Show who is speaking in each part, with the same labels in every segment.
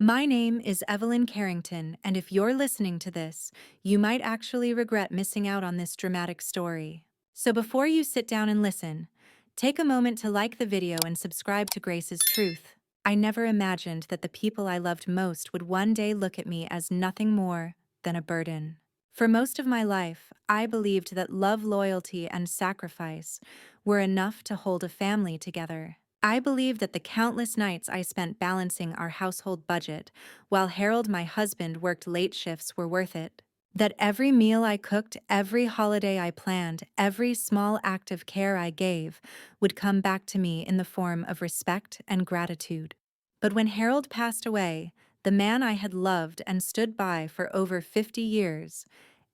Speaker 1: My name is Evelyn Carrington, and if you're listening to this, you might actually regret missing out on this dramatic story. So before you sit down and listen, take a moment to like the video and subscribe to Grace's Truth. I never imagined that the people I loved most would one day look at me as nothing more than a burden. For most of my life, I believed that love, loyalty, and sacrifice were enough to hold a family together. I believe that the countless nights I spent balancing our household budget while Harold, my husband, worked late shifts were worth it. That every meal I cooked, every holiday I planned, every small act of care I gave would come back to me in the form of respect and gratitude. But when Harold passed away, the man I had loved and stood by for over 50 years,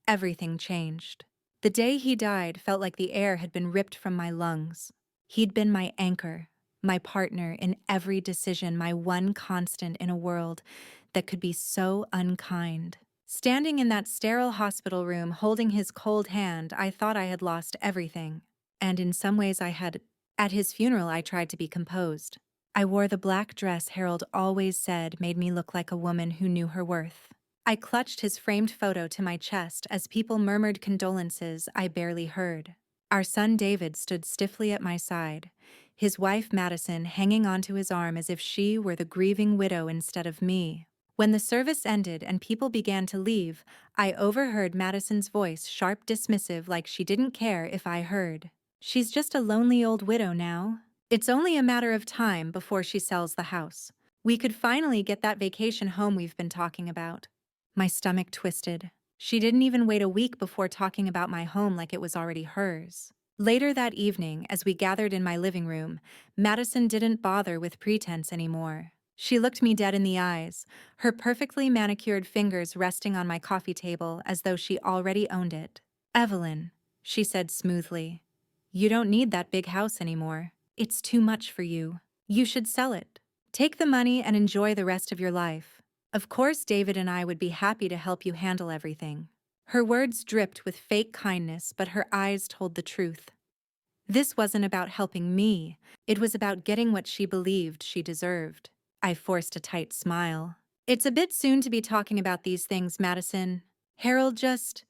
Speaker 1: everything changed. The day he died felt like the air had been ripped from my lungs. He'd been my anchor, my partner in every decision, my one constant in a world that could be so unkind. Standing in that sterile hospital room holding his cold hand, I thought I had lost everything. And in some ways I had. At his funeral, I tried to be composed. I wore the black dress Harold always said made me look like a woman who knew her worth. I clutched his framed photo to my chest as people murmured condolences I barely heard. Our son David stood stiffly at my side, his wife Madison hanging onto his arm as if she were the grieving widow instead of me. When the service ended and people began to leave, I overheard Madison's voice, sharp, dismissive, like she didn't care if I heard. "She's just a lonely old widow now. It's only a matter of time before she sells the house. We could finally get that vacation home we've been talking about." My stomach twisted. She didn't even wait a week before talking about my home like it was already hers. Later that evening, as we gathered in my living room, Madison didn't bother with pretense anymore. She looked me dead in the eyes, her perfectly manicured fingers resting on my coffee table as though she already owned it. "Evelyn," she said smoothly, "you don't need that big house anymore. It's too much for you. You should sell it. Take the money and enjoy the rest of your life. Of course, David and I would be happy to help you handle everything." Her words dripped with fake kindness, but her eyes told the truth. This wasn't about helping me, it was about getting what she believed she deserved. I forced a tight smile. "It's a bit soon to be talking about these things, Madison. Harold just—"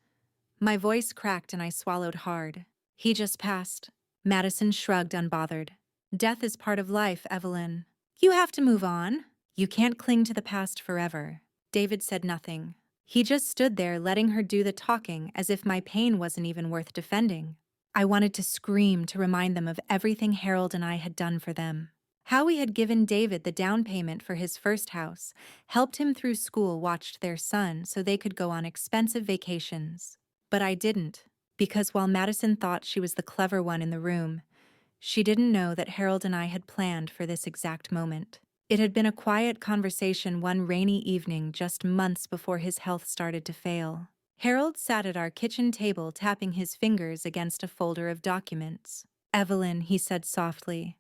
Speaker 1: My voice cracked and I swallowed hard. "He just passed." Madison shrugged, unbothered. "Death is part of life, Evelyn. You have to move on. You can't cling to the past forever." David said nothing. He just stood there letting her do the talking as if my pain wasn't even worth defending. I wanted to scream to remind them of everything Harold and I had done for them. How we had given David the down payment for his first house, helped him through school, watched their son so they could go on expensive vacations. But I didn't, because while Madison thought she was the clever one in the room, she didn't know that Harold and I had planned for this exact moment. It had been a quiet conversation one rainy evening just months before his health started to fail. Harold sat at our kitchen table tapping his fingers against a folder of documents. "Evelyn," he said softly,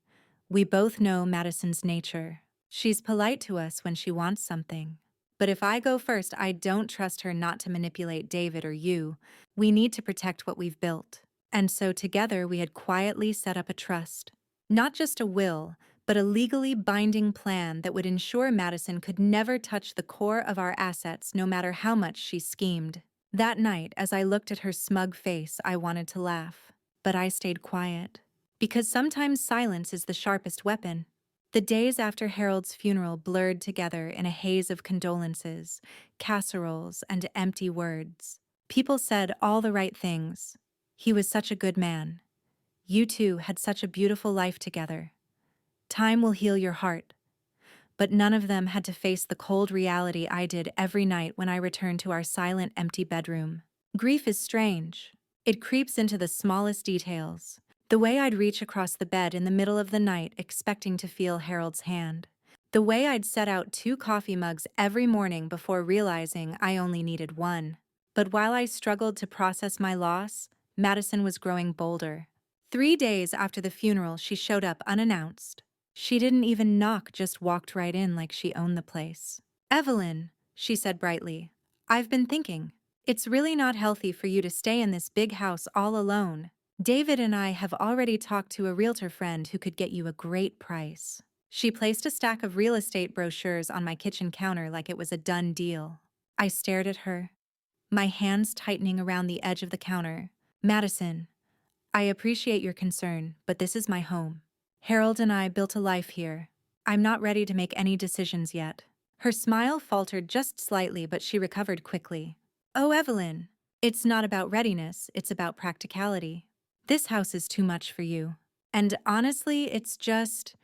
Speaker 1: "we both know Madison's nature. She's polite to us when she wants something. But if I go first, I don't trust her not to manipulate David or you. We need to protect what we've built." And so together we had quietly set up a trust. Not just a will, but a legally binding plan that would ensure Madison could never touch the core of our assets no matter how much she schemed. That night, as I looked at her smug face, I wanted to laugh. But I stayed quiet. Because sometimes silence is the sharpest weapon. The days after Harold's funeral blurred together in a haze of condolences, casseroles, and empty words. People said all the right things. "He was such a good man. You two had such a beautiful life together. Time will heal your heart." But none of them had to face the cold reality I did every night when I returned to our silent, empty bedroom. Grief is strange. It creeps into the smallest details. The way I'd reach across the bed in the middle of the night expecting to feel Harold's hand. The way I'd set out 2 coffee mugs every morning before realizing I only needed one. But while I struggled to process my loss, Madison was growing bolder. 3 days after the funeral, she showed up unannounced. She didn't even knock, just walked right in like she owned the place. "Evelyn," she said brightly, "I've been thinking. It's really not healthy for you to stay in this big house all alone. David and I have already talked to a realtor friend who could get you a great price." She placed a stack of real estate brochures on my kitchen counter like it was a done deal. I stared at her, my hands tightening around the edge of the counter. Madison, I appreciate your concern, but this is my home. Harold and I built a life here. I'm not ready to make any decisions yet. Her smile faltered just slightly, but she recovered quickly. Oh, Evelyn, it's not about readiness, it's about practicality. This house is too much for you. And honestly, it's just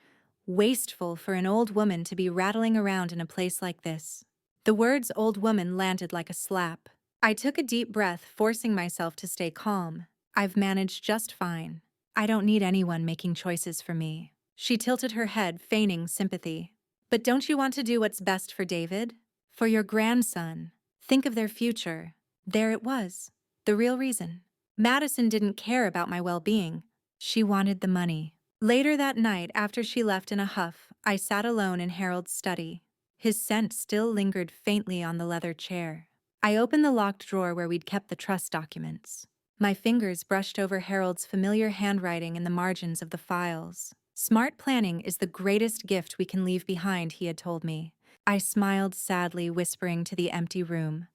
Speaker 1: wasteful for an old woman to be rattling around in a place like this. The words old woman landed like a slap. I took a deep breath, forcing myself to stay calm. I've managed just fine. I don't need anyone making choices for me. She tilted her head, feigning sympathy. But don't you want to do what's best for David? For your grandson? Think of their future. There it was. The real reason. Madison didn't care about my well-being. She wanted the money. Later that night, after she left in a huff, I sat alone in Harold's study. His scent still lingered faintly on the leather chair. I opened the locked drawer where we'd kept the trust documents. My fingers brushed over Harold's familiar handwriting in the margins of the files. Smart planning is the greatest gift we can leave behind, he had told me. I smiled sadly, whispering to the empty room.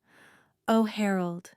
Speaker 1: Oh, Harold,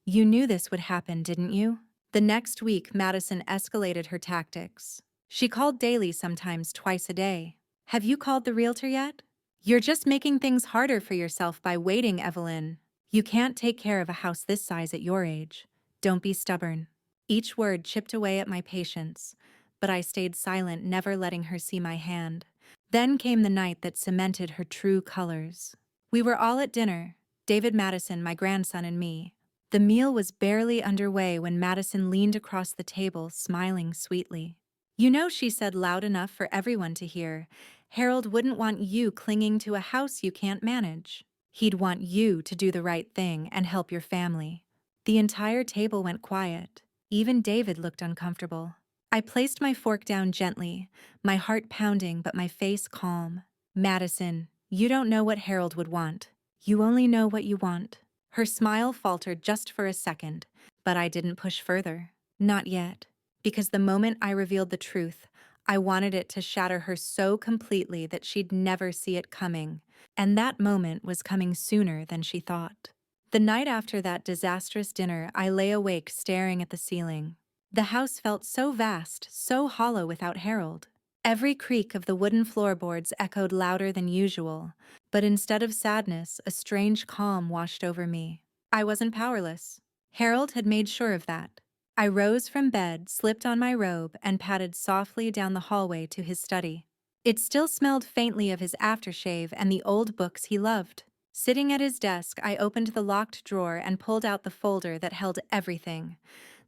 Speaker 1: you knew this would happen, didn't you? The next week, Madison escalated her tactics. She called daily, sometimes twice a day. Have you called the realtor yet? You're just making things harder for yourself by waiting, Evelyn. You can't take care of a house this size at your age. Don't be stubborn. Each word chipped away at my patience, but I stayed silent, never letting her see my hand. Then came the night that cemented her true colors. We were all at dinner, David, Madison, my grandson, and me. The meal was barely underway when Madison leaned across the table, smiling sweetly. You know, she said loud enough for everyone to hear, Harold wouldn't want you clinging to a house you can't manage. He'd want you to do the right thing and help your family. The entire table went quiet. Even David looked uncomfortable. I placed my fork down gently, my heart pounding but my face calm. Madison, you don't know what Harold would want. You only know what you want. Her smile faltered just for a second, but I didn't push further. Not yet. Because the moment I revealed the truth, I wanted it to shatter her so completely that she'd never see it coming. And that moment was coming sooner than she thought. The night after that disastrous dinner, I lay awake staring at the ceiling. The house felt so vast, so hollow without Harold. Every creak of the wooden floorboards echoed louder than usual, but instead of sadness, a strange calm washed over me. I wasn't powerless. Harold had made sure of that. I rose from bed, slipped on my robe, and padded softly down the hallway to his study. It still smelled faintly of his aftershave and the old books he loved. Sitting at his desk, I opened the locked drawer and pulled out the folder that held everything.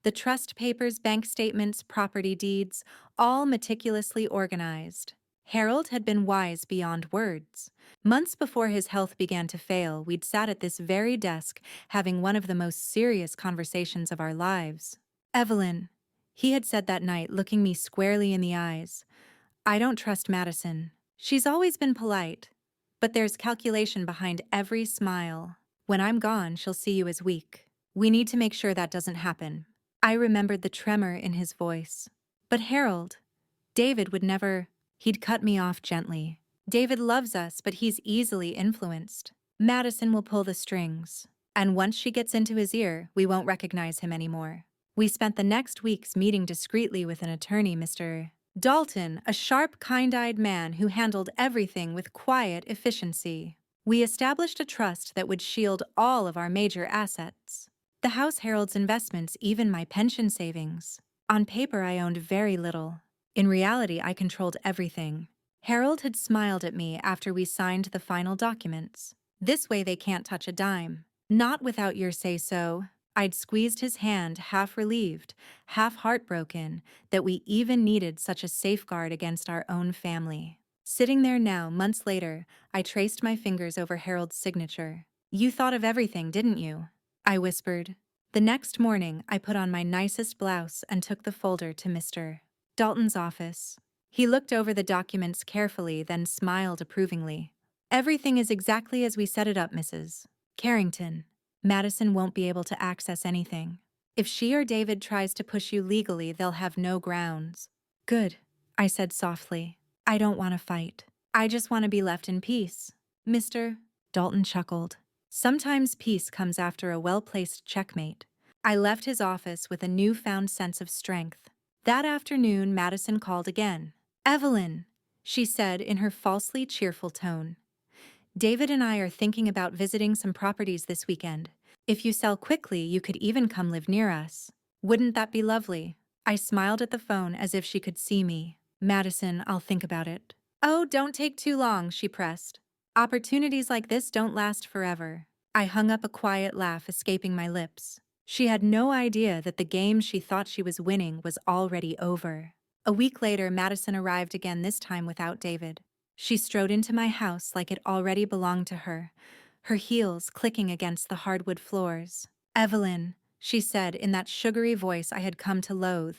Speaker 1: The trust papers, bank statements, property deeds, all meticulously organized. Harold had been wise beyond words. Months before his health began to fail, we'd sat at this very desk having one of the most serious conversations of our lives. Evelyn, he had said that night, looking me squarely in the eyes. I don't trust Madison. She's always been polite, but there's calculation behind every smile. When I'm gone, she'll see you as weak. We need to make sure that doesn't happen. I remembered the tremor in his voice. But Harold, David would never. He'd cut me off gently. David loves us, but he's easily influenced. Madison will pull the strings. And once she gets into his ear, we won't recognize him anymore. We spent the next weeks meeting discreetly with an attorney, Mr. Dalton, a sharp, kind-eyed man who handled everything with quiet efficiency. We established a trust that would shield all of our major assets. The house, Harold's investments, even my pension savings. On paper, I owned very little. In reality, I controlled everything. Harold had smiled at me after we signed the final documents. This way they can't touch a dime. Not without your say-so. I'd squeezed his hand, half relieved, half heartbroken, that we even needed such a safeguard against our own family. Sitting there now, months later, I traced my fingers over Harold's signature. You thought of everything, didn't you? I whispered. The next morning, I put on my nicest blouse and took the folder to Mr. Dalton's office. He looked over the documents carefully, then smiled approvingly. Everything is exactly as we set it up, Mrs. Carrington. Madison won't be able to access anything. If she or David tries to push you legally, they'll have no grounds. Good, I said softly. I don't want to fight. I just want to be left in peace. Mr. Dalton chuckled. Sometimes peace comes after a well-placed checkmate. I left his office with a newfound sense of strength. That afternoon, Madison called again. Evelyn, she said in her falsely cheerful tone. David and I are thinking about visiting some properties this weekend. If you sell quickly, you could even come live near us. Wouldn't that be lovely? I smiled at the phone as if she could see me. Madison, I'll think about it. Oh, don't take too long, she pressed. Opportunities like this don't last forever. I hung up, a quiet laugh escaping my lips. She had no idea that the game she thought she was winning was already over. A week later, Madison arrived again, this time without David. She strode into my house like it already belonged to her, her heels clicking against the hardwood floors. Evelyn, she said in that sugary voice I had come to loathe,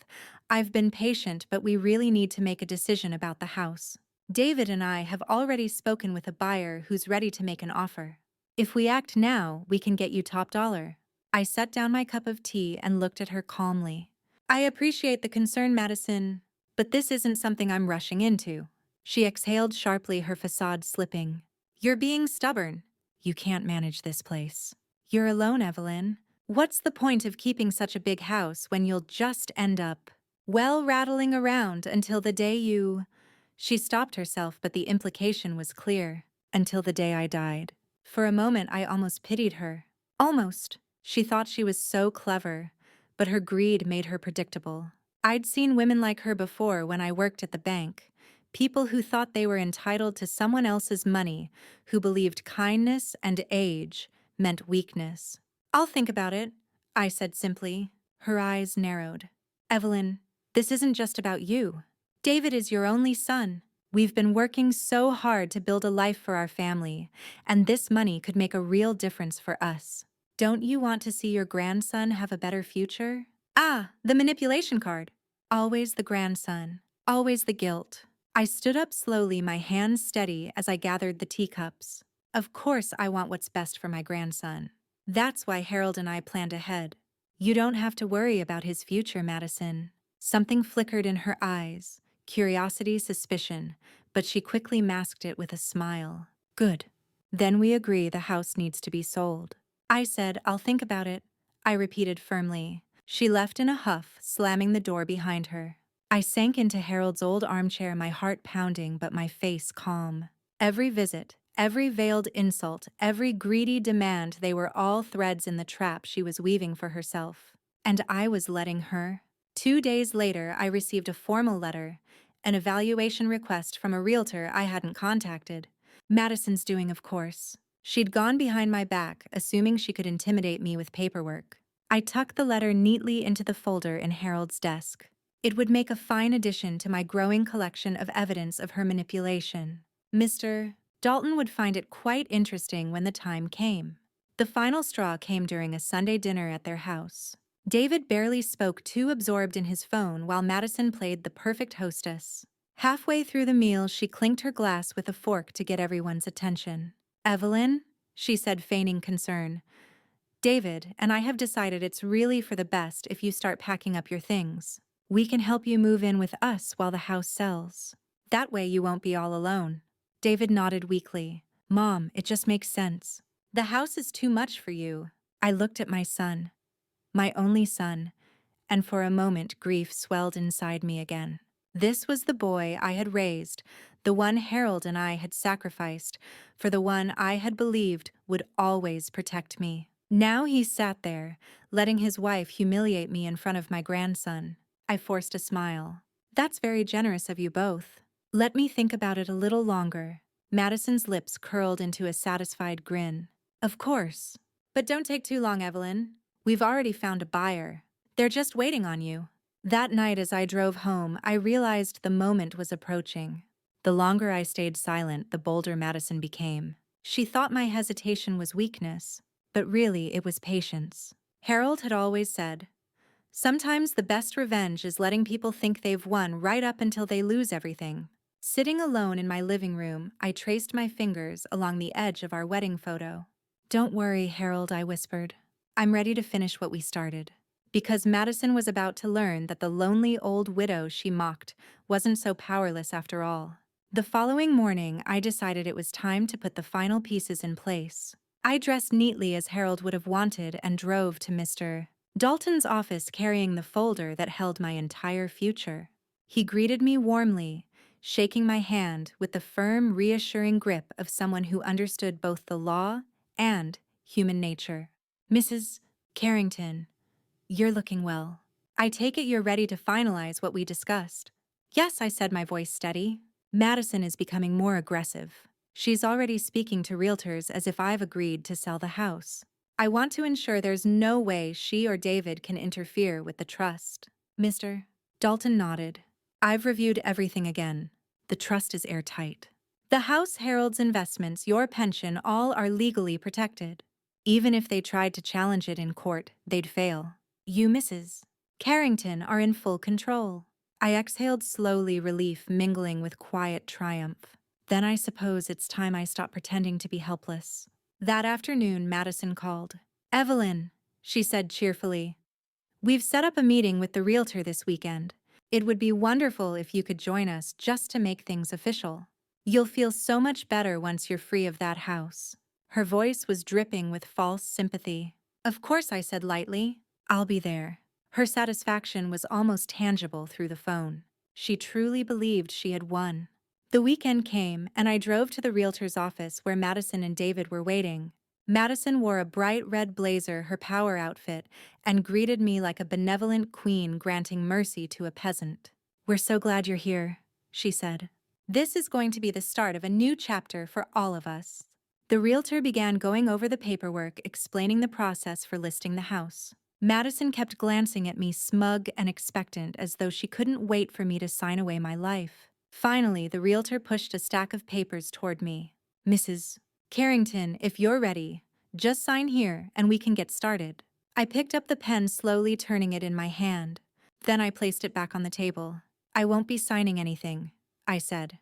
Speaker 1: I've been patient, but we really need to make a decision about the house. David and I have already spoken with a buyer who's ready to make an offer. If we act now, we can get you top dollar. I set down my cup of tea and looked at her calmly. I appreciate the concern, Madison, but this isn't something I'm rushing into. She exhaled sharply, her facade slipping. You're being stubborn. You can't manage this place. You're alone, Evelyn. What's the point of keeping such a big house when you'll just end up, well, rattling around until the day you... She stopped herself, but the implication was clear. Until the day I died. For a moment, I almost pitied her. Almost. She thought she was so clever, but her greed made her predictable. I'd seen women like her before when I worked at the bank. People who thought they were entitled to someone else's money, who believed kindness and age meant weakness. I'll think about it, I said simply. Her eyes narrowed. Evelyn, this isn't just about you. David is your only son. We've been working so hard to build a life for our family, and this money could make a real difference for us. Don't you want to see your grandson have a better future? Ah, the manipulation card. Always the grandson. Always the guilt. I stood up slowly, my hands steady as I gathered the teacups. Of course I want what's best for my grandson. That's why Harold and I planned ahead. You don't have to worry about his future, Madison. Something flickered in her eyes, curiosity, suspicion, but she quickly masked it with a smile. Good. Then we agree the house needs to be sold. I said, I'll think about it, I repeated firmly. She left in a huff, slamming the door behind her. I sank into Harold's old armchair, my heart pounding but my face calm. Every visit, every veiled insult, every greedy demand, they were all threads in the trap she was weaving for herself. And I was letting her. 2 days later, I received a formal letter, an evaluation request from a realtor I hadn't contacted. Madison's doing, of course. She'd gone behind my back, assuming she could intimidate me with paperwork. I tucked the letter neatly into the folder in Harold's desk. It would make a fine addition to my growing collection of evidence of her manipulation. Mr. Dalton would find it quite interesting when the time came. The final straw came during a Sunday dinner at their house. David barely spoke, too absorbed in his phone, while Madison played the perfect hostess. Halfway through the meal, she clinked her glass with a fork to get everyone's attention. Evelyn, she said, feigning concern. David and I have decided it's really for the best if you start packing up your things. We can help you move in with us while the house sells. That way you won't be all alone. David nodded weakly. Mom, it just makes sense. The house is too much for you. I looked at my son, my only son, and for a moment grief swelled inside me again. This was the boy I had raised, the one Harold and I had sacrificed, for the one I had believed would always protect me. Now he sat there, letting his wife humiliate me in front of my grandson. I forced a smile. That's very generous of you both. Let me think about it a little longer. Madison's lips curled into a satisfied grin. Of course. But don't take too long, Evelyn. We've already found a buyer. They're just waiting on you. That night as I drove home, I realized the moment was approaching. The longer I stayed silent, the bolder Madison became. She thought my hesitation was weakness, but really it was patience. Harold had always said, sometimes the best revenge is letting people think they've won right up until they lose everything. Sitting alone in my living room, I traced my fingers along the edge of our wedding photo. Don't worry, Harold, I whispered. I'm ready to finish what we started. Because Madison was about to learn that the lonely old widow she mocked wasn't so powerless after all. The following morning, I decided it was time to put the final pieces in place. I dressed neatly as Harold would have wanted and drove to Mr. Dalton's office carrying the folder that held my entire future. He greeted me warmly, shaking my hand with the firm, reassuring grip of someone who understood both the law and human nature. Mrs. Carrington, you're looking well. I take it you're ready to finalize what we discussed. Yes, I said, my voice steady. Madison is becoming more aggressive. She's already speaking to realtors as if I've agreed to sell the house. I want to ensure there's no way she or David can interfere with the trust. Mr. Dalton nodded. I've reviewed everything again. The trust is airtight. The house, Harold's investments, your pension, all are legally protected. Even if they tried to challenge it in court, they'd fail. You, Mrs. Carrington, are in full control. I exhaled slowly, relief mingling with quiet triumph. Then I suppose it's time I stop pretending to be helpless. That afternoon, Madison called. Evelyn, she said cheerfully. We've set up a meeting with the realtor this weekend. It would be wonderful if you could join us just to make things official. You'll feel so much better once you're free of that house. Her voice was dripping with false sympathy. Of course, I said lightly. I'll be there. Her satisfaction was almost tangible through the phone. She truly believed she had won. The weekend came, and I drove to the realtor's office where Madison and David were waiting. Madison wore a bright red blazer, her power outfit, and greeted me like a benevolent queen granting mercy to a peasant. We're so glad you're here, she said. This is going to be the start of a new chapter for all of us. The realtor began going over the paperwork, explaining the process for listing the house. Madison kept glancing at me, smug and expectant, as though she couldn't wait for me to sign away my life. Finally, the realtor pushed a stack of papers toward me. Mrs. Carrington, if you're ready, just sign here and we can get started. I picked up the pen, slowly turning it in my hand. Then I placed it back on the table. I won't be signing anything, I said,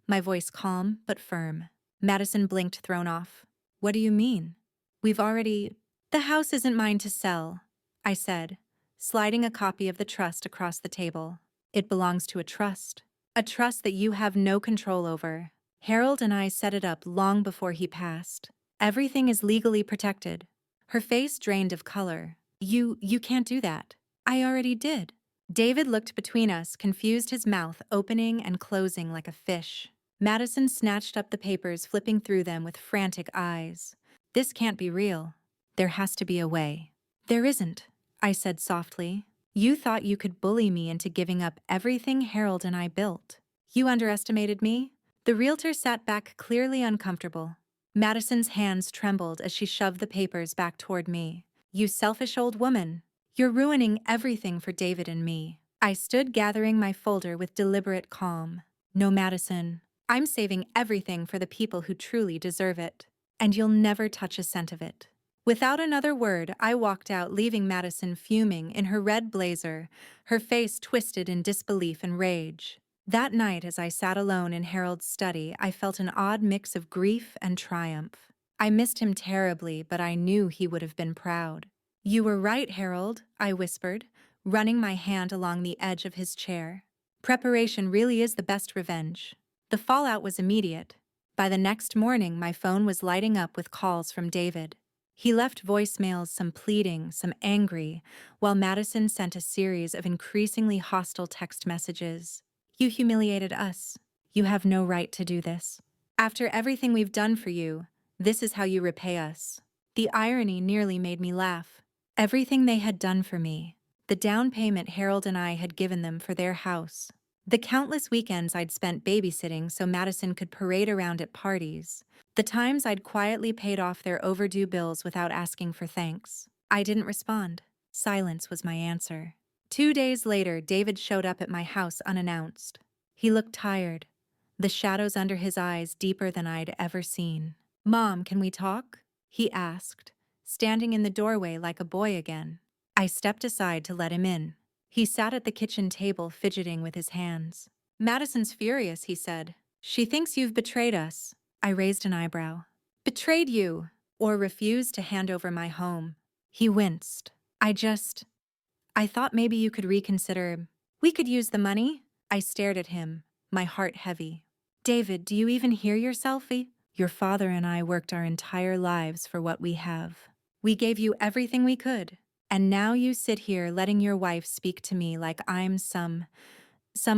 Speaker 1: my voice calm but firm. Madison blinked, thrown off. What do you mean? We've already... The house isn't mine to sell, I said, sliding a copy of the trust across the table. It belongs to a trust that you have no control over. Harold and I set it up long before he passed. Everything is legally protected. Her face drained of color. You can't do that. I already did. David looked between us, confused, his mouth opening and closing like a fish. Madison snatched up the papers, flipping through them with frantic eyes. This can't be real. There has to be a way. There isn't, I said softly. You thought you could bully me into giving up everything Harold and I built. You underestimated me? The realtor sat back, clearly uncomfortable. Madison's hands trembled as she shoved the papers back toward me. You selfish old woman. You're ruining everything for David and me. I stood, gathering my folder with deliberate calm. No, Madison. I'm saving everything for the people who truly deserve it. And you'll never touch a cent of it. Without another word, I walked out, leaving Madison fuming in her red blazer, her face twisted in disbelief and rage. That night, as I sat alone in Harold's study, I felt an odd mix of grief and triumph. I missed him terribly, but I knew he would have been proud. You were right, Harold, I whispered, running my hand along the edge of his chair. Preparation really is the best revenge. The fallout was immediate. By the next morning, my phone was lighting up with calls from David. He left voicemails, some pleading, some angry, while Madison sent a series of increasingly hostile text messages. You humiliated us. You have no right to do this. After everything we've done for you, this is how you repay us. The irony nearly made me laugh. Everything they had done for me, the down payment Harold and I had given them for their house, the countless weekends I'd spent babysitting so Madison could parade around at parties, the times I'd quietly paid off their overdue bills without asking for thanks. I didn't respond. Silence was my answer. 2 days later, David showed up at my house unannounced. He looked tired, the shadows under his eyes deeper than I'd ever seen. Mom, can we talk? He asked, standing in the doorway like a boy again. I stepped aside to let him in. He sat at the kitchen table, fidgeting with his hands. Madison's furious, he said. She thinks you've betrayed us. I raised an eyebrow. Betrayed you, or refused to hand over my home. He winced. I thought maybe you could reconsider. We could use the money. I stared at him, my heart heavy. David, do you even hear yourself? Your father and I worked our entire lives for what we have. We gave you everything we could. And now you sit here letting your wife speak to me like I'm some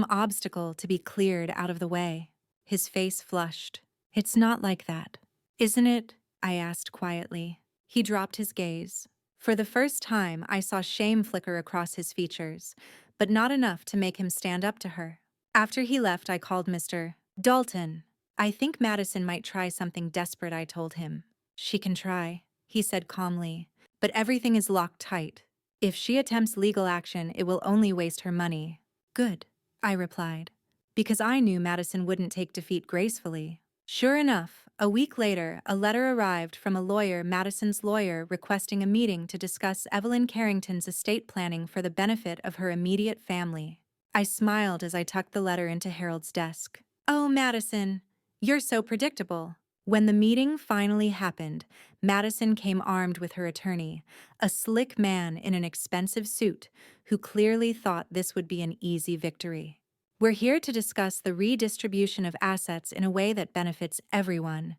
Speaker 1: obstacle to be cleared out of the way. His face flushed. It's not like that. Isn't it? I asked quietly. He dropped his gaze. For the first time, I saw shame flicker across his features, but not enough to make him stand up to her. After he left, I called Mr. Dalton. I think Madison might try something desperate, I told him. She can try, he said calmly, but everything is locked tight. If she attempts legal action, it will only waste her money. Good, I replied, because I knew Madison wouldn't take defeat gracefully. Sure enough, a week later, a letter arrived from a lawyer, Madison's lawyer, requesting a meeting to discuss Evelyn Carrington's estate planning for the benefit of her immediate family. I smiled as I tucked the letter into Harold's desk. Oh, Madison, you're so predictable. When the meeting finally happened, Madison came armed with her attorney, a slick man in an expensive suit who clearly thought this would be an easy victory. We're here to discuss the redistribution of assets in a way that benefits everyone,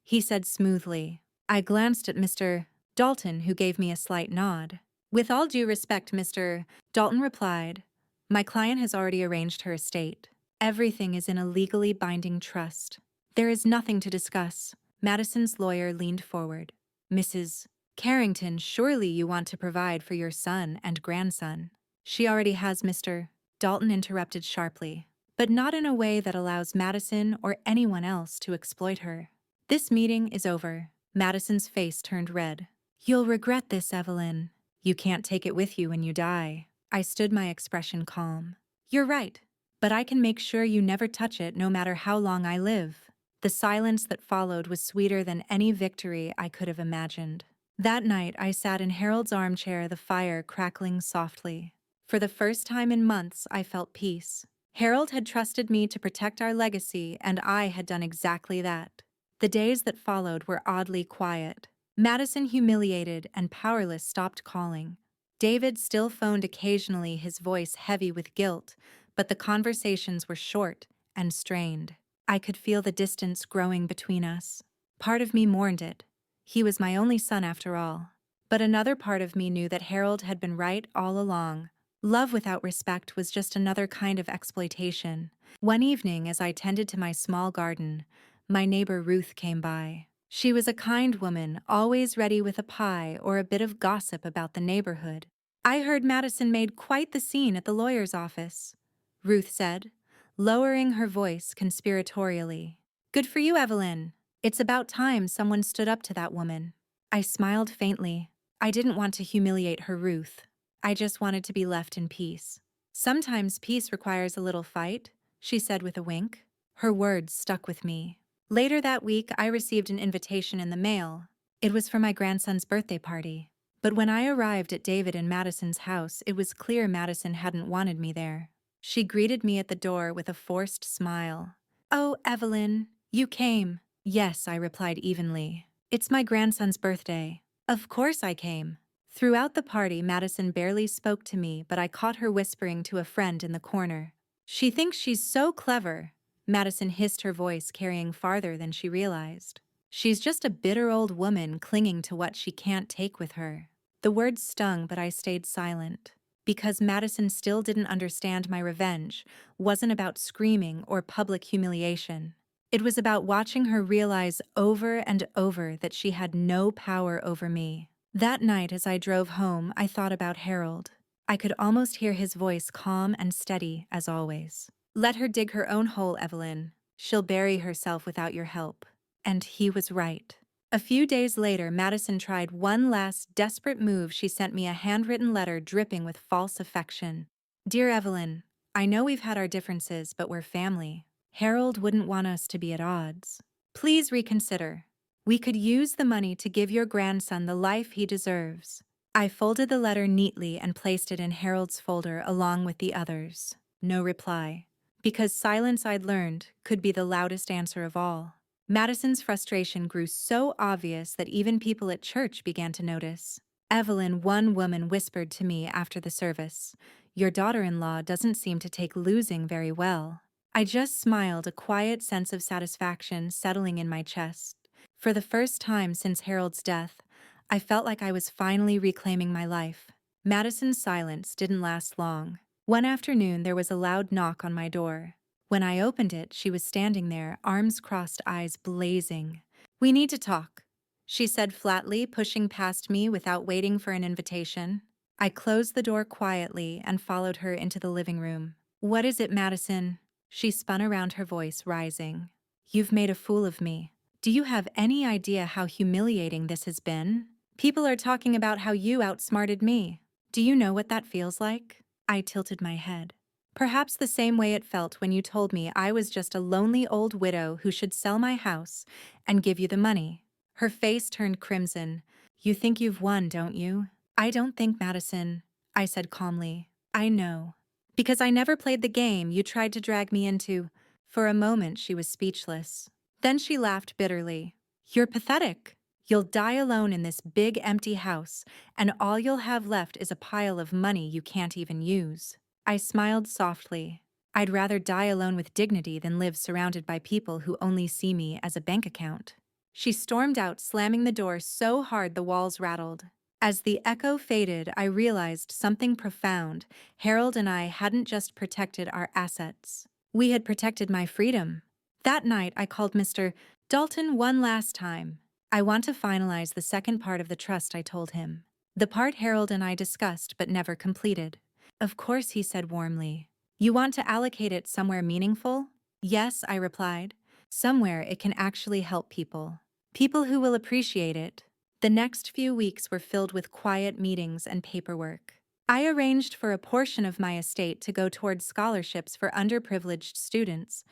Speaker 1: he said smoothly. I glanced at Mr. Dalton, who gave me a slight nod. With all due respect, Mr. Dalton replied, my client has already arranged her estate. Everything is in a legally binding trust. There is nothing to discuss. Madison's lawyer leaned forward. Mrs. Carrington, surely you want to provide for your son and grandson. She already has, Mr. Dalton interrupted sharply, but not in a way that allows Madison or anyone else to exploit her. This meeting is over. Madison's face turned red. You'll regret this, Evelyn. You can't take it with you when you die. I stood my expression calm. You're right, but I can make sure you never touch it no matter how long I live. The silence that followed was sweeter than any victory I could have imagined. That night, I sat in Harold's armchair, the fire crackling softly. For the first time in months, I felt peace. Harold had trusted me to protect our legacy, and I had done exactly that. The days that followed were oddly quiet. Madison, humiliated and powerless, stopped calling. David still phoned occasionally, his voice heavy with guilt, but the conversations were short and strained. I could feel the distance growing between us. Part of me mourned it. He was my only son after all. But another part of me knew that Harold had been right all along. Love without respect was just another kind of exploitation. One evening, as I tended to my small garden, my neighbor Ruth came by. She was a kind woman, always ready with a pie or a bit of gossip about the neighborhood. I heard Madison made quite the scene at the lawyer's office, Ruth said, lowering her voice conspiratorially. Good for you, Evelyn. It's about time someone stood up to that woman. I smiled faintly. I didn't want to humiliate her, Ruth. I just wanted to be left in peace. Sometimes peace requires a little fight, she said with a wink. Her words stuck with me. Later that week, I received an invitation in the mail. It was for my grandson's birthday party. But when I arrived at David and Madison's house, it was clear Madison hadn't wanted me there. She greeted me at the door with a forced smile. Oh, Evelyn, you came. Yes, I replied evenly. It's my grandson's birthday. Of course I came. Throughout the party, Madison barely spoke to me, but I caught her whispering to a friend in the corner. She thinks she's so clever. Madison hissed, her voice carrying farther than she realized. She's just a bitter old woman clinging to what she can't take with her. The words stung, but I stayed silent. Because Madison still didn't understand my revenge wasn't about screaming or public humiliation. It was about watching her realize over and over that she had no power over me. That night, as I drove home, I thought about Harold. I could almost hear his voice, calm and steady, as always. Let her dig her own hole, Evelyn. She'll bury herself without your help. And he was right. A few days later, Madison tried one last desperate move. She sent me a handwritten letter dripping with false affection. Dear Evelyn, I know we've had our differences, but we're family. Harold wouldn't want us to be at odds. Please reconsider. We could use the money to give your grandson the life he deserves. I folded the letter neatly and placed it in Harold's folder along with the others. No reply. Because silence, I'd learned, could be the loudest answer of all. Madison's frustration grew so obvious that even people at church began to notice. Evelyn, one woman whispered to me after the service, your daughter-in-law doesn't seem to take losing very well. I just smiled, a quiet sense of satisfaction settling in my chest. For the first time since Harold's death, I felt like I was finally reclaiming my life. Madison's silence didn't last long. One afternoon, there was a loud knock on my door. When I opened it, she was standing there, arms crossed, eyes blazing. "We need to talk," she said flatly, pushing past me without waiting for an invitation. I closed the door quietly and followed her into the living room. "What is it, Madison?" She spun around, her voice rising. "You've made a fool of me. Do you have any idea how humiliating this has been? People are talking about how you outsmarted me. Do you know what that feels like?" I tilted my head. "Perhaps the same way it felt when you told me I was just a lonely old widow who should sell my house and give you the money." Her face turned crimson. "You think you've won, don't you?" "I don't think, Madison," I said calmly. "I know. Because I never played the game you tried to drag me into." For a moment she was speechless. Then she laughed bitterly. "You're pathetic. You'll die alone in this big empty house, and all you'll have left is a pile of money you can't even use." I smiled softly. "I'd rather die alone with dignity than live surrounded by people who only see me as a bank account." She stormed out, slamming the door so hard the walls rattled. As the echo faded, I realized something profound. Harold and I hadn't just protected our assets. We had protected my freedom. That night, I called Mr. Dalton one last time. "I want to finalize the second part of the trust," I told him. The part Harold and I discussed but never completed. "Of course," he said warmly. "You want to allocate it somewhere meaningful?" "Yes," I replied. "Somewhere it can actually help people. People who will appreciate it." The next few weeks were filled with quiet meetings and paperwork. I arranged for a portion of my estate to go towards scholarships for underprivileged students,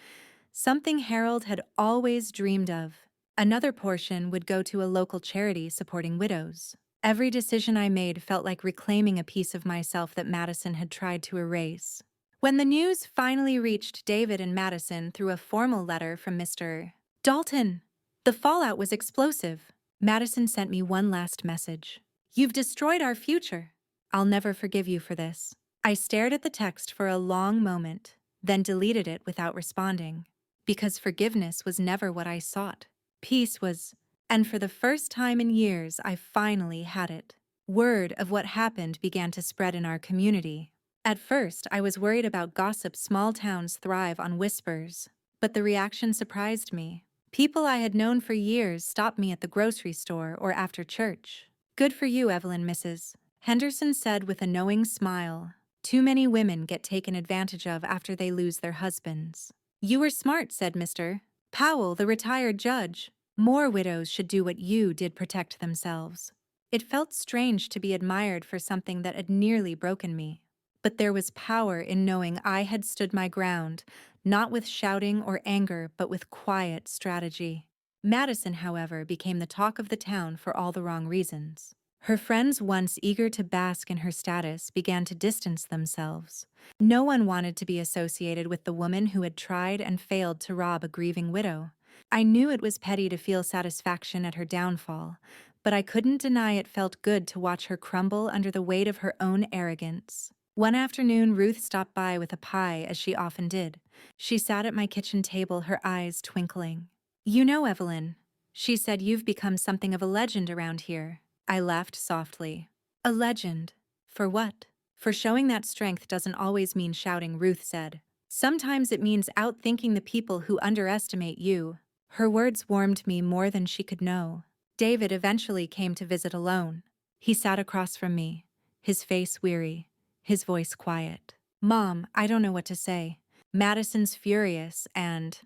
Speaker 1: something Harold had always dreamed of. Another portion would go to a local charity supporting widows. Every decision I made felt like reclaiming a piece of myself that Madison had tried to erase. When the news finally reached David and Madison through a formal letter from Mr. Dalton, the fallout was explosive. Madison sent me one last message. "You've destroyed our future. I'll never forgive you for this." I stared at the text for a long moment, then deleted it without responding. Because forgiveness was never what I sought. Peace was, and for the first time in years, I finally had it. Word of what happened began to spread in our community. At first, I was worried about gossip. Small towns thrive on whispers. But the reaction surprised me. People I had known for years stopped me at the grocery store or after church. "Good for you, Evelyn, Mrs. Henderson said with a knowing smile. "Too many women get taken advantage of after they lose their husbands." "You were smart," said Mr. Powell, the retired judge. "More widows should do what you did, protect themselves." It felt strange to be admired for something that had nearly broken me. But there was power in knowing I had stood my ground, not with shouting or anger, but with quiet strategy. Madison, however, became the talk of the town for all the wrong reasons. Her friends, once eager to bask in her status, began to distance themselves. No one wanted to be associated with the woman who had tried and failed to rob a grieving widow. I knew it was petty to feel satisfaction at her downfall, but I couldn't deny it felt good to watch her crumble under the weight of her own arrogance. One afternoon, Ruth stopped by with a pie, as she often did. She sat at my kitchen table, her eyes twinkling. "You know, Evelyn," she said, "you've become something of a legend around here." I laughed softly. "A legend? For what?" "For showing that strength doesn't always mean shouting," Ruth said. "Sometimes it means outthinking the people who underestimate you." Her words warmed me more than she could know. David eventually came to visit alone. He sat across from me, his face weary, his voice quiet. "Mom, I don't know what to say. Madison's furious and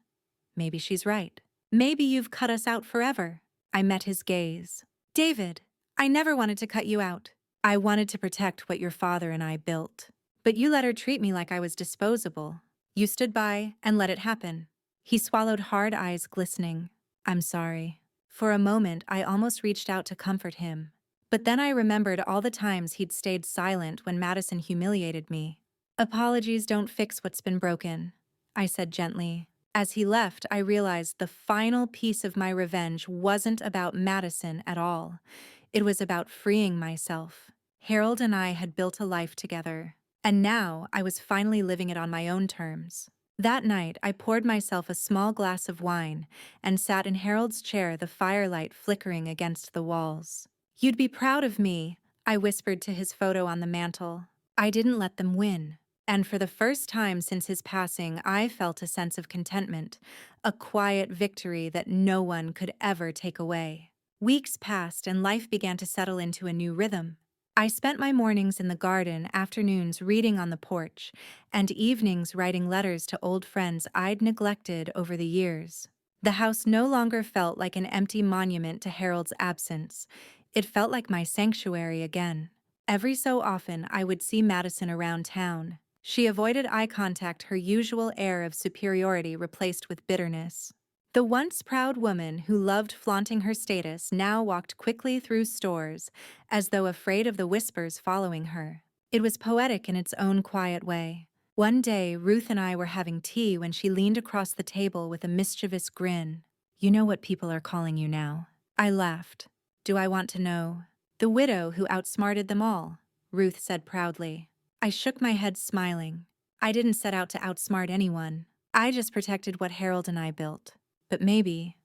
Speaker 1: maybe she's right. Maybe you've cut us out forever." I met his gaze. "David, I never wanted to cut you out. I wanted to protect what your father and I built. But you let her treat me like I was disposable. You stood by and let it happen." He swallowed hard, eyes glistening. "I'm sorry." For a moment, I almost reached out to comfort him. But then I remembered all the times he'd stayed silent when Madison humiliated me. "Apologies don't fix what's been broken," I said gently. As he left, I realized the final piece of my revenge wasn't about Madison at all. It was about freeing myself. Harold and I had built a life together, and now I was finally living it on my own terms. That night, I poured myself a small glass of wine and sat in Harold's chair, the firelight flickering against the walls. "You'd be proud of me," I whispered to his photo on the mantel. I didn't let them win. And for the first time since his passing, I felt a sense of contentment, a quiet victory that no one could ever take away. Weeks passed and life began to settle into a new rhythm. I spent my mornings in the garden, afternoons reading on the porch, and evenings writing letters to old friends I'd neglected over the years. The house no longer felt like an empty monument to Harold's absence. It felt like my sanctuary again. Every so often, I would see Madison around town. She avoided eye contact, her usual air of superiority replaced with bitterness. The once proud woman who loved flaunting her status now walked quickly through stores, as though afraid of the whispers following her. It was poetic in its own quiet way. One day, Ruth and I were having tea when she leaned across the table with a mischievous grin. "You know what people are calling you now." I laughed. "Do I want to know?" "The widow who outsmarted them all," Ruth said proudly. I shook my head, smiling. "I didn't set out to outsmart anyone. I just protected what Harold and I built. But maybe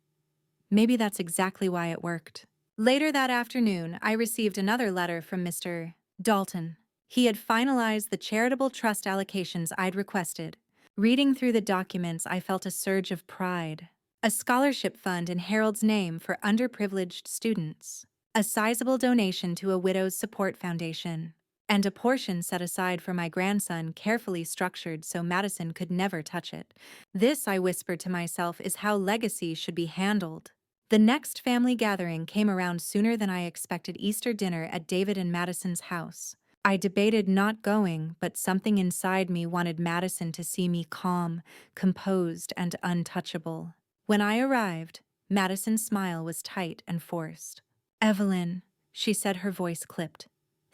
Speaker 1: that's exactly why it worked." Later that afternoon, I received another letter from Mr. Dalton. He had finalized the charitable trust allocations I'd requested. Reading through the documents, I felt a surge of pride. A scholarship fund in Harold's name for underprivileged students, a sizable donation to a widow's support foundation, and a portion set aside for my grandson, carefully structured so Madison could never touch it. This, I whispered to myself, is how legacy should be handled. The next family gathering came around sooner than I expected: Easter dinner at David and Madison's house. I debated not going, but something inside me wanted Madison to see me calm, composed, and untouchable. When I arrived, Madison's smile was tight and forced. "Evelyn," she said, her voice clipped.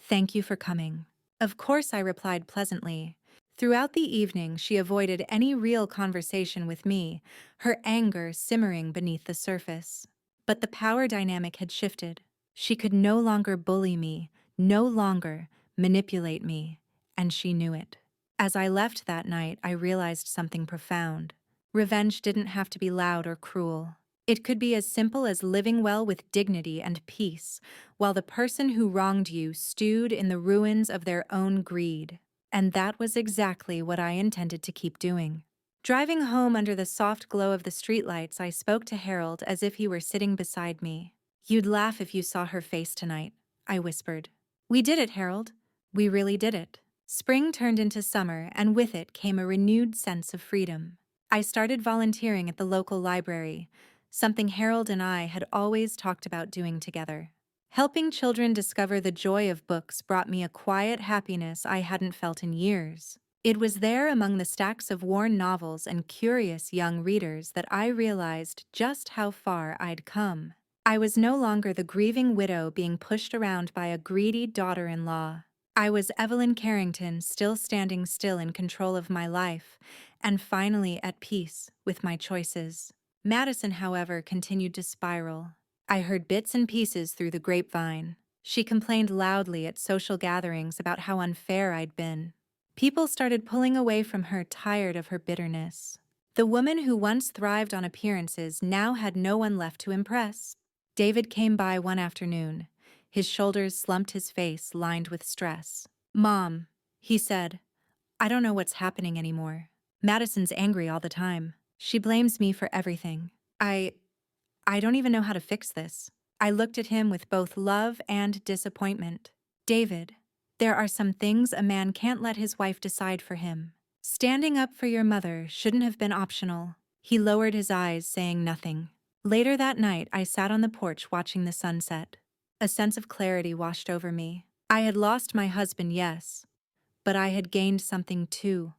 Speaker 1: "Thank you for coming." "Of course," I replied pleasantly. Throughout the evening, she avoided any real conversation with me, her anger simmering beneath the surface. But the power dynamic had shifted. She could no longer bully me, no longer manipulate me, and she knew it. As I left that night, I realized something profound. Revenge didn't have to be loud or cruel. It could be as simple as living well with dignity and peace, while the person who wronged you stewed in the ruins of their own greed. And that was exactly what I intended to keep doing. Driving home under the soft glow of the streetlights, I spoke to Harold as if he were sitting beside me. "You'd laugh if you saw her face tonight," I whispered. "We did it, Harold. We really did it." Spring turned into summer, and with it came a renewed sense of freedom. I started volunteering at the local library, something Harold and I had always talked about doing together. Helping children discover the joy of books brought me a quiet happiness I hadn't felt in years. It was there, among the stacks of worn novels and curious young readers, that I realized just how far I'd come. I was no longer the grieving widow being pushed around by a greedy daughter-in-law. I was Evelyn Carrington, still standing still, in control of my life, and finally at peace with my choices. Madison, however, continued to spiral. I heard bits and pieces through the grapevine. She complained loudly at social gatherings about how unfair I'd been. People started pulling away from her, tired of her bitterness. The woman who once thrived on appearances now had no one left to impress. David came by one afternoon. His shoulders slumped, his face lined with stress. "Mom," he said, "I don't know what's happening anymore. Madison's angry all the time. She blames me for everything. I don't even know how to fix this." I looked at him with both love and disappointment. "David, there are some things a man can't let his wife decide for him. Standing up for your mother shouldn't have been optional." He lowered his eyes, saying nothing. Later that night, I sat on the porch watching the sunset. A sense of clarity washed over me. I had lost my husband, yes, but I had gained something too.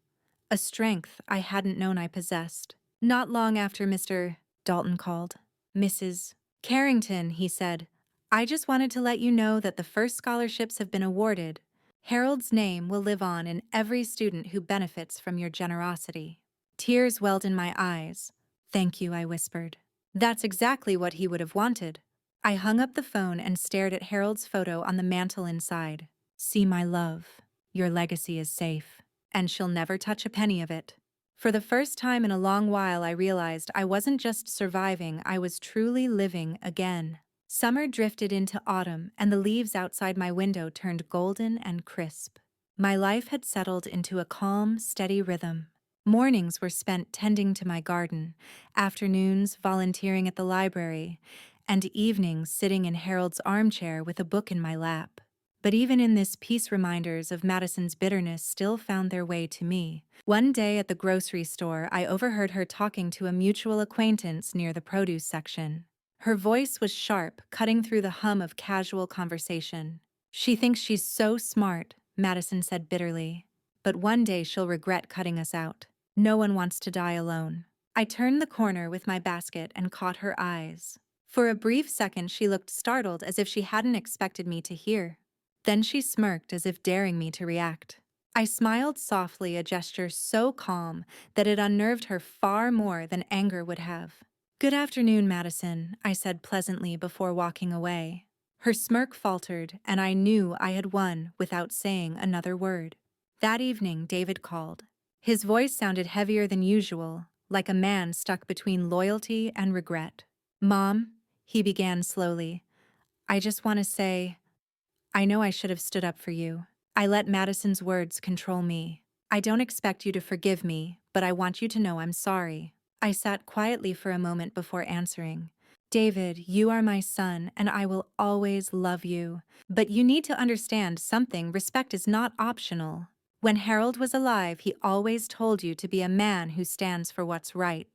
Speaker 1: A strength I hadn't known I possessed. Not long after Mr. Dalton called. "Mrs. Carrington," he said, "I just wanted to let you know that the first scholarships have been awarded. Harold's name will live on in every student who benefits from your generosity." Tears welled in my eyes. "Thank you," I whispered. That's exactly what he would have wanted. I hung up the phone and stared at Harold's photo on the mantel inside. "See, my love, your legacy is safe, and she'll never touch a penny of it." For the first time in a long while, I realized I wasn't just surviving, I was truly living again. Summer drifted into autumn, and the leaves outside my window turned golden and crisp. My life had settled into a calm, steady rhythm. Mornings were spent tending to my garden, afternoons volunteering at the library, and evenings sitting in Harold's armchair with a book in my lap. But even in this peace, reminders of Madison's bitterness still found their way to me. One day at the grocery store, I overheard her talking to a mutual acquaintance near the produce section. Her voice was sharp, cutting through the hum of casual conversation. "She thinks she's so smart," Madison said bitterly. "But one day she'll regret cutting us out. No one wants to die alone." I turned the corner with my basket and caught her eyes. For a brief second, she looked startled, as if she hadn't expected me to hear. Then she smirked, as if daring me to react. I smiled softly, a gesture so calm that it unnerved her far more than anger would have. "Good afternoon, Madison," I said pleasantly before walking away. Her smirk faltered, and I knew I had won without saying another word. That evening, David called. His voice sounded heavier than usual, like a man stuck between loyalty and regret. "Mom," he began slowly, "I just want to say, I know I should have stood up for you. I let Madison's words control me. I don't expect you to forgive me, but I want you to know I'm sorry." I sat quietly for a moment before answering. "David, you are my son, and I will always love you. But you need to understand something: respect is not optional. When Harold was alive, he always told you to be a man who stands for what's right.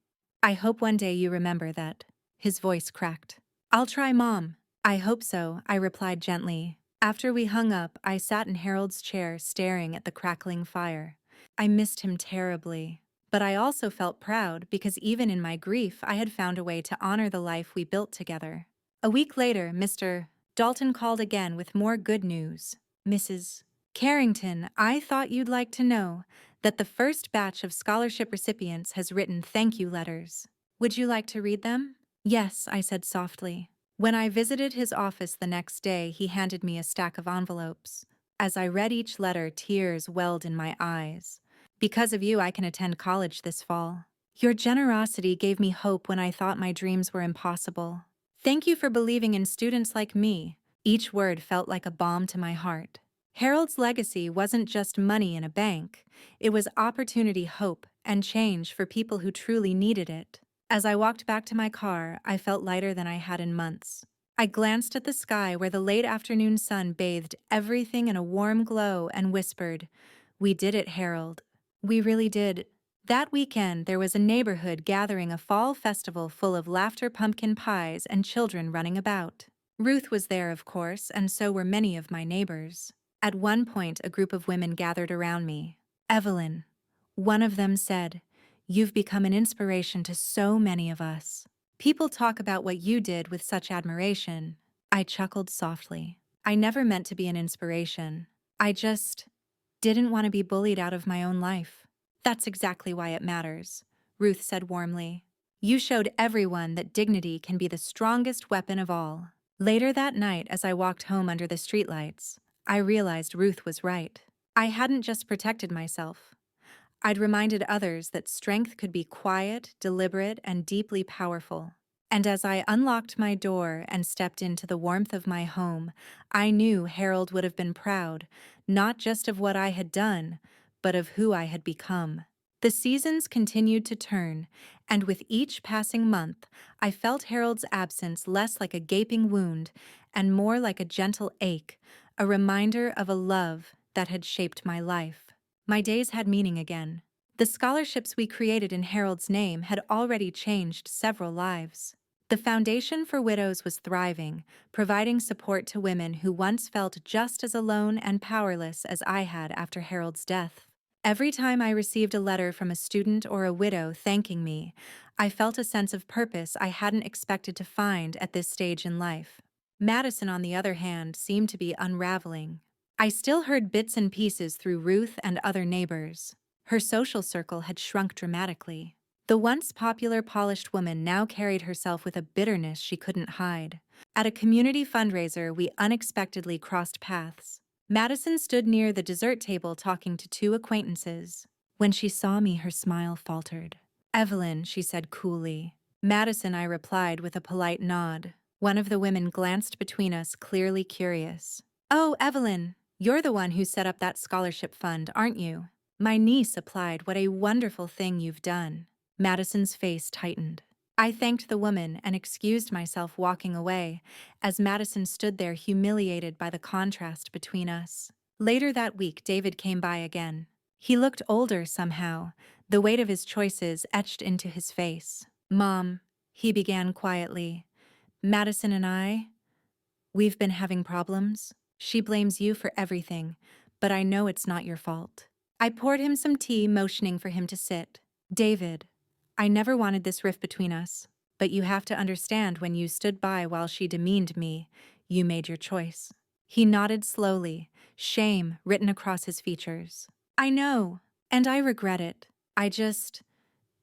Speaker 1: I hope one day you remember that." His voice cracked. "I'll try, Mom." "I hope so," I replied gently. After we hung up, I sat in Harold's chair staring at the crackling fire. I missed him terribly. But I also felt proud, because even in my grief, I had found a way to honor the life we built together. A week later, Mr. Dalton called again with more good news. "Mrs. Carrington, I thought you'd like to know that the first batch of scholarship recipients has written thank you letters. Would you like to read them?" "Yes," I said softly. When I visited his office the next day, he handed me a stack of envelopes. As I read each letter, tears welled in my eyes. "Because of you, I can attend college this fall. Your generosity gave me hope when I thought my dreams were impossible. Thank you for believing in students like me." Each word felt like a balm to my heart. Harold's legacy wasn't just money in a bank. It was opportunity, hope, and change for people who truly needed it. As I walked back to my car, I felt lighter than I had in months. I glanced at the sky where the late afternoon sun bathed everything in a warm glow and whispered, "We did it, Harold. We really did." That weekend, there was a neighborhood gathering, a fall festival full of laughter, pumpkin pies, and children running about. Ruth was there, of course, and so were many of my neighbors. At one point, a group of women gathered around me. "Evelyn," one of them said, "you've become an inspiration to so many of us. People talk about what you did with such admiration." I chuckled softly. I never meant to be an inspiration. I just didn't want to be bullied out of my own life. "That's exactly why it matters," Ruth said warmly. "You showed everyone that dignity can be the strongest weapon of all." Later that night, as I walked home under the streetlights, I realized Ruth was right. I hadn't just protected myself. I'd reminded others that strength could be quiet, deliberate, and deeply powerful. And as I unlocked my door and stepped into the warmth of my home, I knew Harold would have been proud, not just of what I had done, but of who I had become. The seasons continued to turn, and with each passing month, I felt Harold's absence less like a gaping wound and more like a gentle ache, a reminder of a love that had shaped my life. My days had meaning again. The scholarships we created in Harold's name had already changed several lives. The Foundation for Widows was thriving, providing support to women who once felt just as alone and powerless as I had after Harold's death. Every time I received a letter from a student or a widow thanking me, I felt a sense of purpose I hadn't expected to find at this stage in life. Madison, on the other hand, seemed to be unraveling. I still heard bits and pieces through Ruth and other neighbors. Her social circle had shrunk dramatically. The once popular, polished woman now carried herself with a bitterness she couldn't hide. At a community fundraiser, we unexpectedly crossed paths. Madison stood near the dessert table talking to two acquaintances. When she saw me, her smile faltered. "Evelyn," she said coolly. "Madison," I replied with a polite nod. One of the women glanced between us, clearly curious. "Oh, Evelyn, you're the one who set up that scholarship fund, aren't you?" My niece applied. "What a wonderful thing you've done." Madison's face tightened. I thanked the woman and excused myself, walking away, as Madison stood there humiliated by the contrast between us. Later that week, David came by again. He looked older somehow, the weight of his choices etched into his face. "Mom," he began quietly, "Madison and we've been having problems. She blames you for everything, but I know it's not your fault." I poured him some tea, motioning for him to sit. "David, I never wanted this rift between us, but you have to understand, when you stood by while she demeaned me, you made your choice." He nodded slowly, shame written across his features. "I know, and I regret it. I just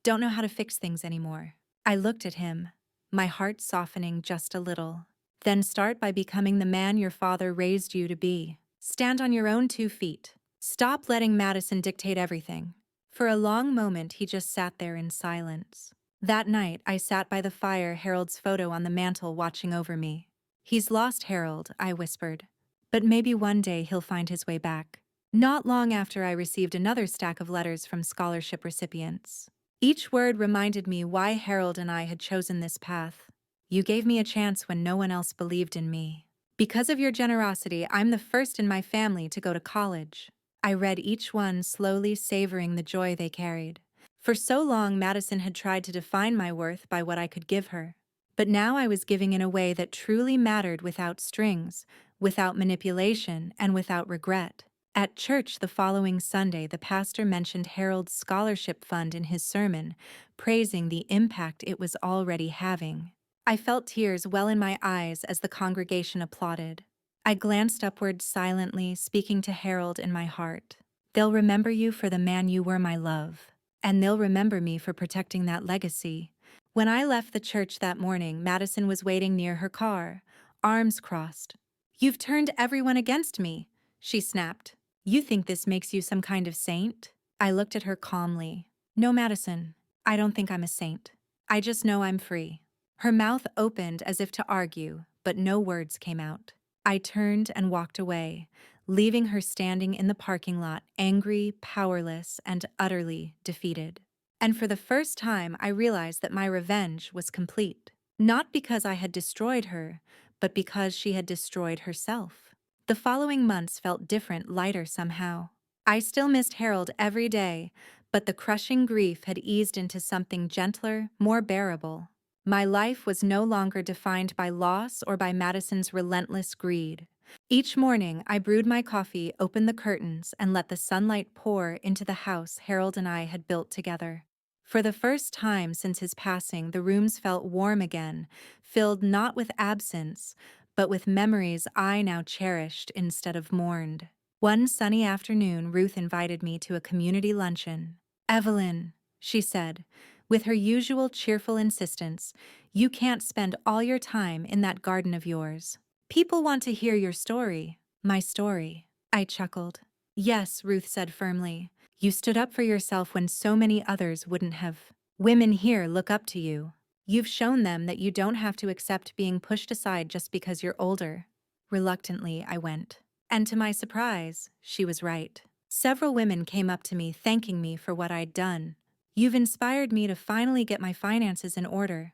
Speaker 1: don't know how to fix things anymore." I looked at him, my heart softening just a little. "Then start by becoming the man your father raised you to be. Stand on your own 2 feet. Stop letting Madison dictate everything." For a long moment, he just sat there in silence. That night, I sat by the fire, Harold's photo on the mantel watching over me. "He's lost, Harold," I whispered. "But maybe one day he'll find his way back." Not long after, I received another stack of letters from scholarship recipients. Each word reminded me why Harold and I had chosen this path. "You gave me a chance when no one else believed in me. Because of your generosity, I'm the first in my family to go to college." I read each one, slowly savoring the joy they carried. For so long, Madison had tried to define my worth by what I could give her. But now I was giving in a way that truly mattered, without strings, without manipulation, and without regret. At church the following Sunday, the pastor mentioned Harold's scholarship fund in his sermon, praising the impact it was already having. I felt tears well in my eyes as the congregation applauded. I glanced upward silently, speaking to Harold in my heart. "They'll remember you for the man you were, my love. And they'll remember me for protecting that legacy." When I left the church that morning, Madison was waiting near her car, arms crossed. "You've turned everyone against me," she snapped. "You think this makes you some kind of saint?" I looked at her calmly. "No, Madison, I don't think I'm a saint. I just know I'm free." Her mouth opened as if to argue, but no words came out. I turned and walked away, leaving her standing in the parking lot, angry, powerless, and utterly defeated. And for the first time, I realized that my revenge was complete. Not because I had destroyed her, but because she had destroyed herself. The following months felt different, lighter somehow. I still missed Harold every day, but the crushing grief had eased into something gentler, more bearable. My life was no longer defined by loss or by Madison's relentless greed. Each morning, I brewed my coffee, opened the curtains, and let the sunlight pour into the house Harold and I had built together. For the first time since his passing, the rooms felt warm again, filled not with absence, but with memories I now cherished instead of mourned. One sunny afternoon, Ruth invited me to a community luncheon. "Evelyn," she said, with her usual cheerful insistence, "you can't spend all your time in that garden of yours. People want to hear your story." "My story?" I chuckled. "Yes," Ruth said firmly. "You stood up for yourself when so many others wouldn't have. Women here look up to you. You've shown them that you don't have to accept being pushed aside just because you're older." Reluctantly, I went. And to my surprise, she was right. Several women came up to me, thanking me for what I'd done. "You've inspired me to finally get my finances in order,"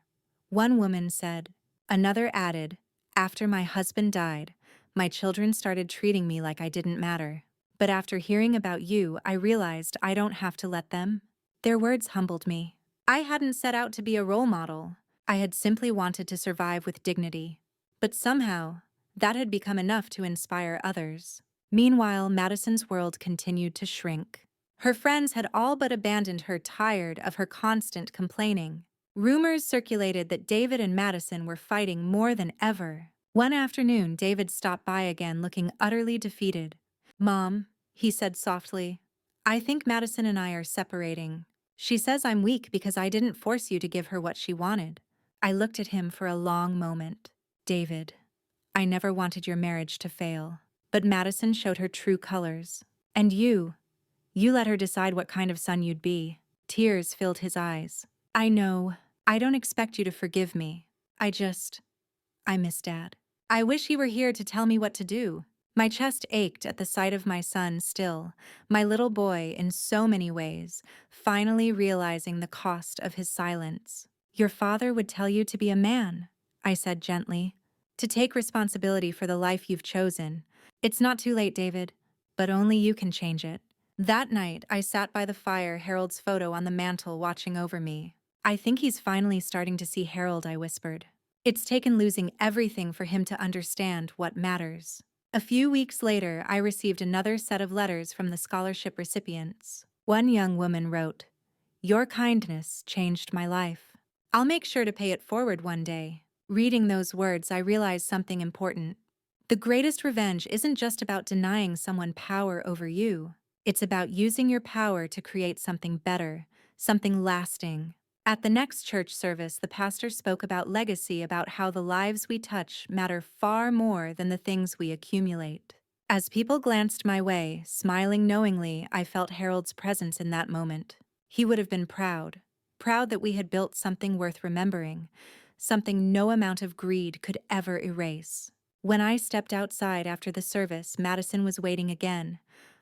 Speaker 1: one woman said. Another added, "After my husband died, my children started treating me like I didn't matter. But after hearing about you, I realized I don't have to let them." Their words humbled me. I hadn't set out to be a role model. I had simply wanted to survive with dignity. But somehow, that had become enough to inspire others. Meanwhile, Madison's world continued to shrink. Her friends had all but abandoned her, tired of her constant complaining. Rumors circulated that David and Madison were fighting more than ever. One afternoon, David stopped by again, looking utterly defeated. "Mom," he said softly, "I think Madison and I are separating. She says I'm weak because I didn't force you to give her what she wanted." I looked at him for a long moment. "David, I never wanted your marriage to fail. But Madison showed her true colors. And you, You let her decide what kind of son you'd be. Tears filled his eyes. I know. I don't expect you to forgive me. I miss Dad. I wish he were here to tell me what to do. My chest ached at the sight of my son still, my little boy in so many ways, finally realizing the cost of his silence. Your father would tell you to be a man, I said gently, to take responsibility for the life you've chosen. It's not too late, David, but only you can change it. That night, I sat by the fire, Harold's photo on the mantel watching over me. I think he's finally starting to see Harold, I whispered. It's taken losing everything for him to understand what matters. A few weeks later, I received another set of letters from the scholarship recipients. One young woman wrote, "Your kindness changed my life. I'll make sure to pay it forward one day." Reading those words, I realized something important. The greatest revenge isn't just about denying someone power over you. It's about using your power to create something better, something lasting. At the next church service, the pastor spoke about legacy, about how the lives we touch matter far more than the things we accumulate. As people glanced my way, smiling knowingly, I felt Harold's presence in that moment. He would have been proud, proud that we had built something worth remembering, something no amount of greed could ever erase. When I stepped outside after the service, Madison was waiting again.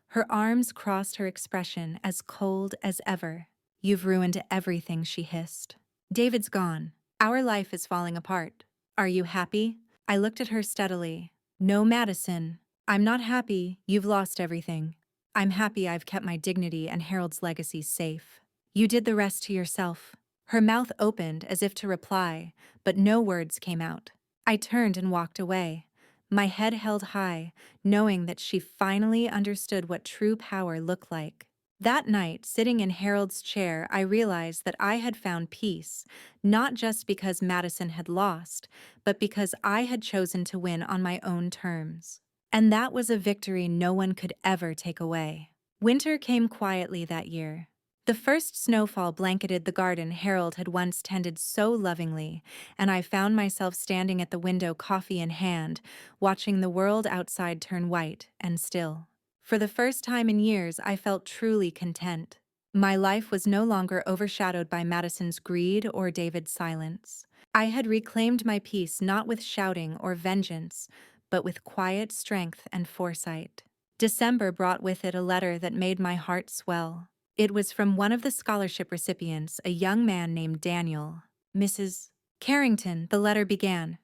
Speaker 1: Her arms crossed, her expression as cold as ever. "You've ruined everything," she hissed. "David's gone. Our life is falling apart. Are you happy?" I looked at her steadily. "No, Madison. I'm not happy. You've lost everything. I'm happy I've kept my dignity and Harold's legacy safe. You did the rest to yourself." Her mouth opened as if to reply, but no words came out. I turned and walked away, my head held high, knowing that she finally understood what true power looked like. That night, sitting in Harold's chair, I realized that I had found peace, not just because Madison had lost, but because I had chosen to win on my own terms. And that was a victory no one could ever take away. Winter came quietly that year. The first snowfall blanketed the garden Harold had once tended so lovingly, and I found myself standing at the window, coffee in hand, watching the world outside turn white and still. For the first time in years, I felt truly content. My life was no longer overshadowed by Madison's greed or David's silence. I had reclaimed my peace not with shouting or vengeance, but with quiet strength and foresight. December brought with it a letter that made my heart swell. It was from one of the scholarship recipients, a young man named Daniel. "Mrs. Carrington," the letter began,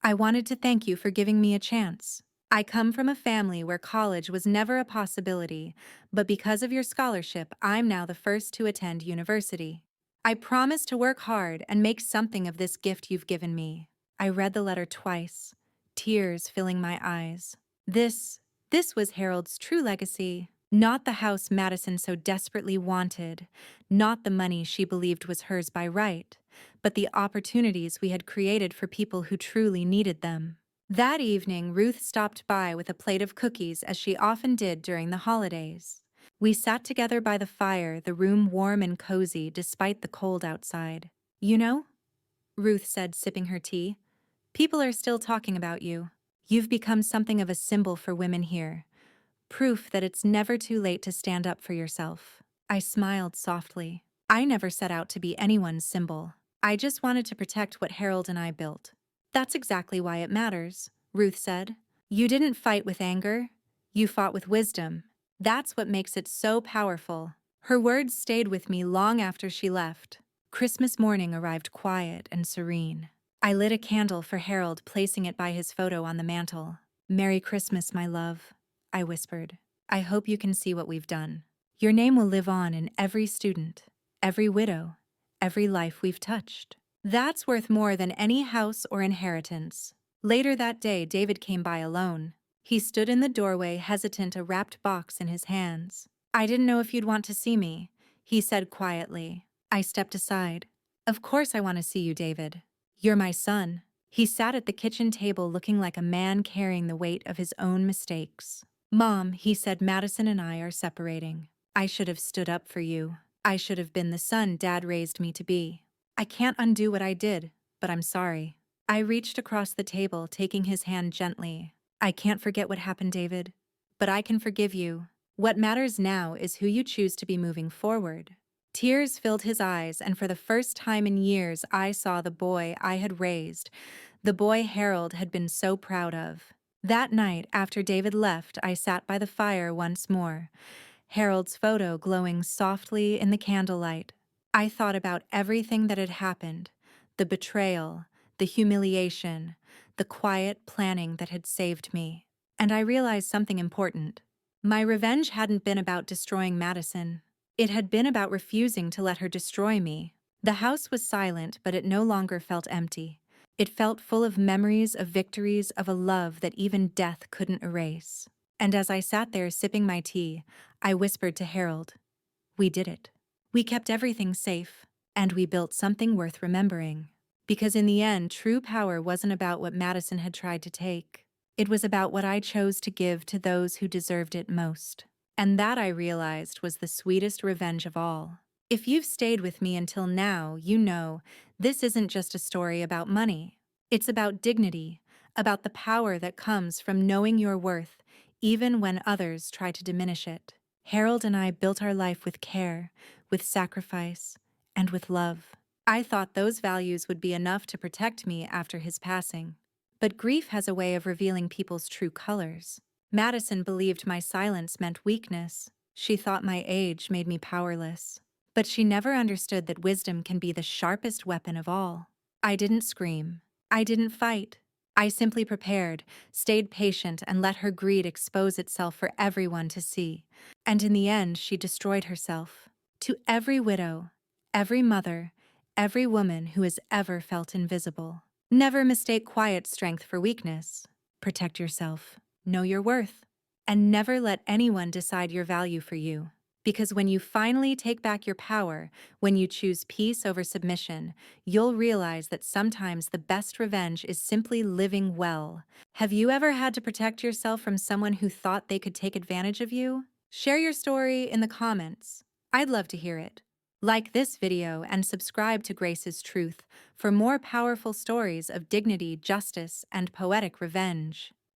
Speaker 1: "I wanted to thank you for giving me a chance. I come from a family where college was never a possibility, but because of your scholarship, I'm now the first to attend university. I promise to work hard and make something of this gift you've given me." I read the letter twice, tears filling my eyes. This was Harold's true legacy. Not the house Madison so desperately wanted, not the money she believed was hers by right, but the opportunities we had created for people who truly needed them. That evening, Ruth stopped by with a plate of cookies, as she often did during the holidays. We sat together by the fire, the room warm and cozy despite the cold outside. "You know," Ruth said, sipping her tea, "people are still talking about you. You've become something of a symbol for women here. Proof that it's never too late to stand up for yourself." I smiled softly. I never set out to be anyone's symbol. I just wanted to protect what Harold and I built. "That's exactly why it matters," Ruth said. "You didn't fight with anger. You fought with wisdom. That's what makes it so powerful." Her words stayed with me long after she left. Christmas morning arrived quiet and serene. I lit a candle for Harold, placing it by his photo on the mantel. "Merry Christmas, my love," I whispered. "I hope you can see what we've done. Your name will live on in every student, every widow, every life we've touched. That's worth more than any house or inheritance." Later that day, David came by alone. He stood in the doorway, hesitant, a wrapped box in his hands. "I didn't know if you'd want to see me," he said quietly. I stepped aside. "Of course I want to see you, David. You're my son." He sat at the kitchen table looking like a man carrying the weight of his own mistakes. "Mom," he said, "Madison and I are separating. I should have stood up for you. I should have been the son Dad raised me to be. I can't undo what I did, but I'm sorry." I reached across the table, taking his hand gently. "I can't forget what happened, David, but I can forgive you. What matters now is who you choose to be moving forward. Tears filled his eyes, and for the first time in years, I saw the boy I had raised, the boy Harold had been so proud of. That night, after David left, I sat by the fire once more, Harold's photo glowing softly in the candlelight. I thought about everything that had happened, the betrayal, the humiliation, the quiet planning that had saved me. And I realized something important. My revenge hadn't been about destroying Madison. It had been about refusing to let her destroy me. The house was silent, but it no longer felt empty. It felt full of memories of victories, of a love that even death couldn't erase. And as I sat there sipping my tea, I whispered to Harold, "We did it. We kept everything safe, and we built something worth remembering." Because in the end, true power wasn't about what Madison had tried to take. It was about what I chose to give to those who deserved it most. And that, I realized, was the sweetest revenge of all. If you've stayed with me until now, you know this isn't just a story about money. It's about dignity, about the power that comes from knowing your worth, even when others try to diminish it. Harold and I built our life with care, with sacrifice, and with love. I thought those values would be enough to protect me after his passing. But grief has a way of revealing people's true colors. Madison believed my silence meant weakness. She thought my age made me powerless. But she never understood that wisdom can be the sharpest weapon of all. I didn't scream. I didn't fight. I simply prepared, stayed patient, and let her greed expose itself for everyone to see. And in the end, she destroyed herself. To every widow, every mother, every woman who has ever felt invisible. Never mistake quiet strength for weakness. Protect yourself. Know your worth. And never let anyone decide your value for you. Because when you finally take back your power, when you choose peace over submission, you'll realize that sometimes the best revenge is simply living well. Have you ever had to protect yourself from someone who thought they could take advantage of you? Share your story in the comments. I'd love to hear it. Like this video and subscribe to Grace's Truth for more powerful stories of dignity, justice, and poetic revenge.